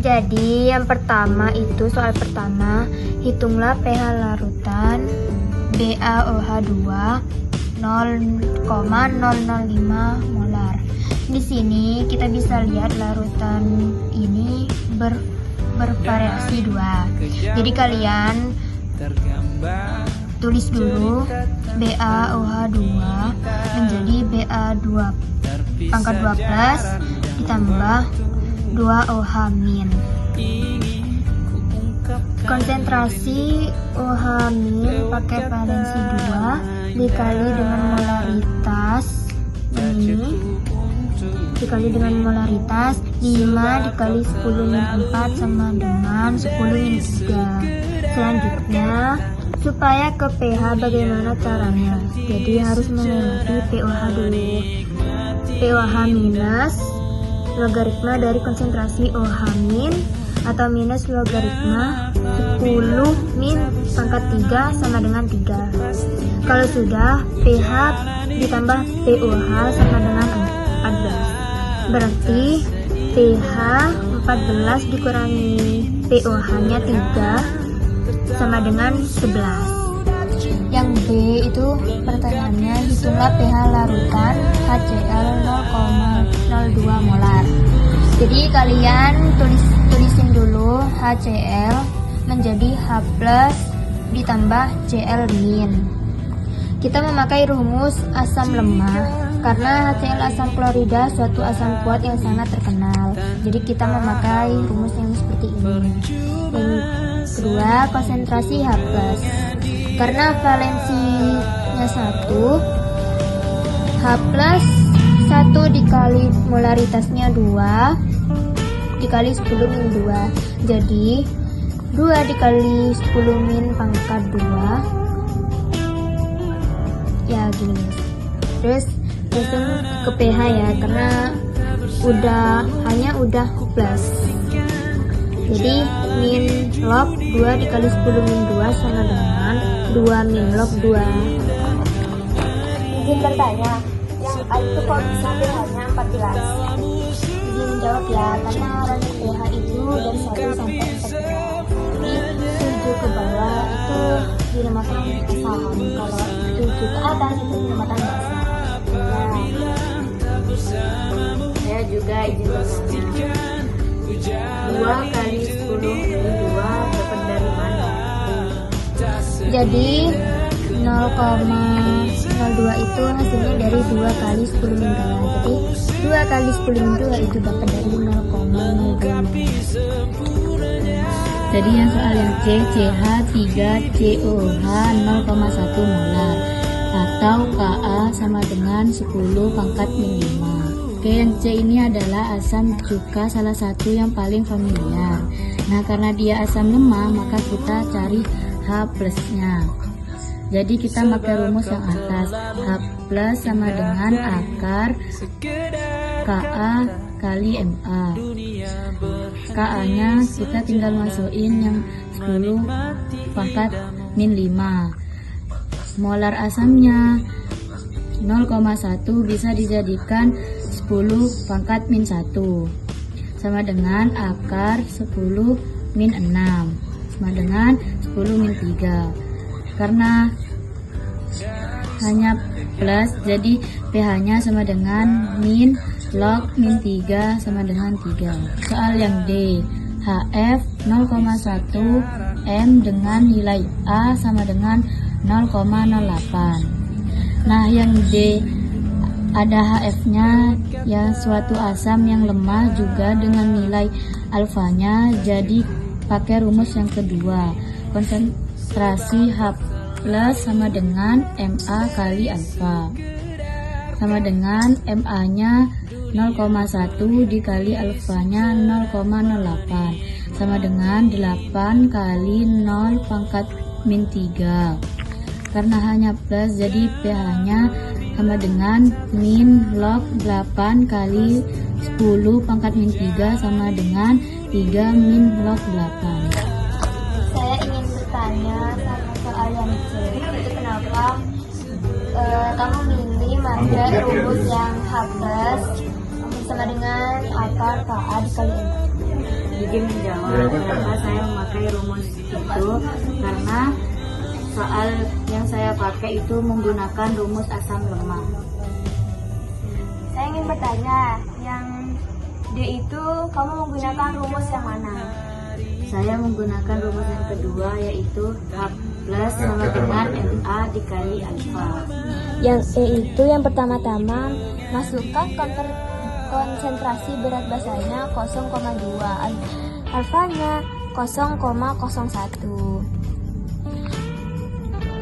Jadi yang pertama itu soal pertama, hitunglah pH larutan BaOH2 0,005 molar. Di sini kita bisa lihat larutan ini bervariasi 2. Jadi kalian tulis dulu BaOH2 menjadi Ba2 pangkat 2 plus ditambah 2OH min. Konsentrasi OH min pakai valensi 2 dikali dengan molaritas ini, dikali dengan molaritas 5 dikali 10 min 4 sama dengan 10 min 3. Selanjutnya, supaya ke pH bagaimana caranya? Jadi harus mengamati pOH dulu. pOH minus logaritma dari konsentrasi OH min atau minus logaritma 10 min pangkat 3 sama dengan 3. Kalau sudah, pH ditambah pOH sama dengan 14. Berarti pH 14 dikurangi pOH nya 3 sama dengan 11. Yang B itu pertanyaannya, hitunglah pH larutan HCl 0,02 molar. Jadi kalian tulisin dulu HCl menjadi H plus ditambah Cl min. Kita memakai rumus asam lemah karena HCl asam klorida suatu asam kuat yang sangat terkenal. Jadi kita memakai rumus yang seperti ini. Yang kedua, konsentrasi H plus. Karena valensinya 1, H plus 1 dikali molaritasnya 2 dikali 10 min 2. Jadi 2 dikali 10 min pangkat 2 ya gini. Terus langsung ke pH ya, karena udah plus. Jadi min log 2 dikali 10 min 2 sama dengan 2 min log 2. Izin bertanya, yang A itu kok bisa pH-nya 14? Izin menjawab ya, karena range pH itu dari 1 sampai 14. Jadi 7 ke bawah itu dinamakan asam, kalau 7 ke atas itu dinamakan basa. Saya juga izin bertanya, 2 kali 10 min 2 dapat dari mana? Jadi 0,02 itu hasilnya dari 2 kali 10 min 2. Jadi 2 kali 10 min 2 itu dapat dari 0,02. Jadi yang soal yang C, CH3COH 0,1 molar atau Ka sama dengan 10 pangkat min 5. Oke, yang C ini adalah asam cuka, salah satu yang paling familiar. Nah, karena dia asam lemah, maka kita cari H plusnya. Jadi kita pakai rumus yang atas. H plus sama dengan akar Ka kali Ma. Ka nya kita tinggal masukin yang 10 pangkat min 5. Molar asamnya 0,1 bisa dijadikan 10 pangkat min 1 sama dengan akar 10 min 6 sama dengan 10 min 3. Karena hanya plus, jadi pH nya sama dengan min log min 3 sama dengan 3. Soal yang D, HF 0,1 M dengan nilai A sama dengan 0,08. Nah, yang D ada HF-nya yang suatu asam yang lemah juga dengan nilai alfanya. Jadi pakai rumus yang kedua. Konsentrasi H plus sama dengan Ma kali alfa. Sama dengan Ma-nya 0,1 dikali alfanya 0,08 sama dengan 8 kali 0 pangkat min 3. Karena hanya plus, jadi pH-nya sama dengan min log 8 kali 10 pangkat min 3 sama dengan 3 min log 8. Saya ingin bertanya sama soal yang C, itu kenapa kamu milih pakai rumus yang H plus sama dengan akar Ka dikali M? izin menjawab kenapa saya memakai rumus itu, karena soal yang saya pakai itu menggunakan rumus asam lemak. Saya ingin bertanya, yang D itu kamu menggunakan rumus yang mana? Saya menggunakan rumus yang kedua, yaitu H plus sama dengan Na dikali alfa. Yang E itu yang pertama-tama masukkan konsentrasi berat basanya 0,2, alfanya 0,01.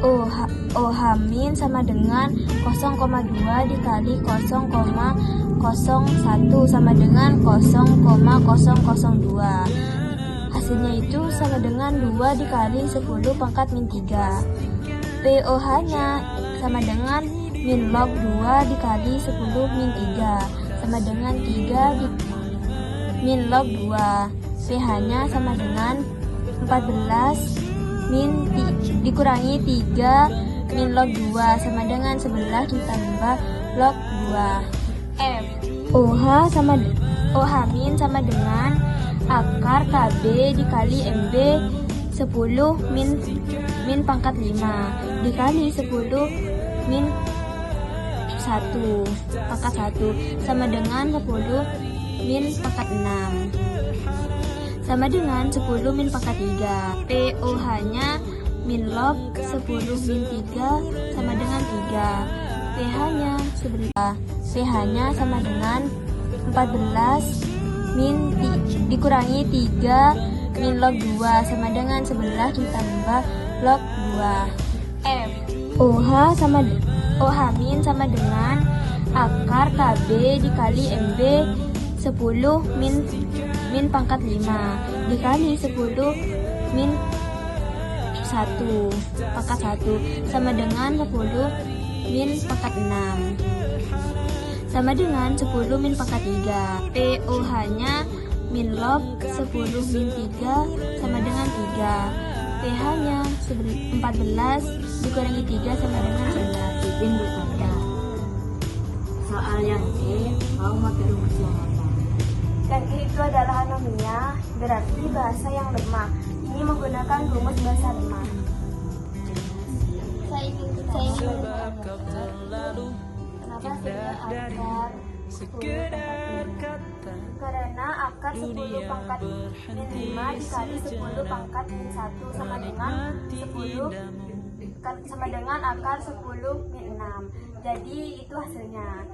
OH min sama dengan 0,2 dikali 0,01 sama dengan 0,002. Hasilnya itu sama dengan 2 dikali 10 pangkat min 3. POH nya sama dengan min log 2 dikali 10 min 3 sama dengan 3 min log 2. pH nya sama dengan 14 dikurangi 3 min log 2 sama dengan 11 ditambah log 2. F. OH min sama dengan akar KB dikali MB 10 min pangkat 5 dikali 10 min 1 pangkat 1 sama dengan 10 min pangkat 6 sama dengan 10 min pangkat 3. POH nya min log 10 min 3 sama dengan 3. pH nya 11. pH nya sama dengan 14 dikurangi 3 min log 2 sama dengan 11 ditambah log 2. F. OH min sama dengan akar KB dikali MB 10 min pangkat 5 dikali 10 min 1 pangkat 1 sama dengan 10 min pangkat 6 sama dengan 10 min pangkat 3. POH nya min log 10 min 3 sama dengan 3. pH nya 14 dikurangi 3 sama dengan 11. Izin bertanya, soal yang E kamu pakai rumus yang apa? Dan itu adalah anomia, berarti bahasa yang lemah. Ini menggunakan rumus bahasa lemah. Saya ingin kenapa hasilnya akar 10 pangkat 5? Karena akar 10 pangkat min 5 dikali 10 pangkat min 1 sama dengan akar 10 min 6. Jadi itu hasilnya.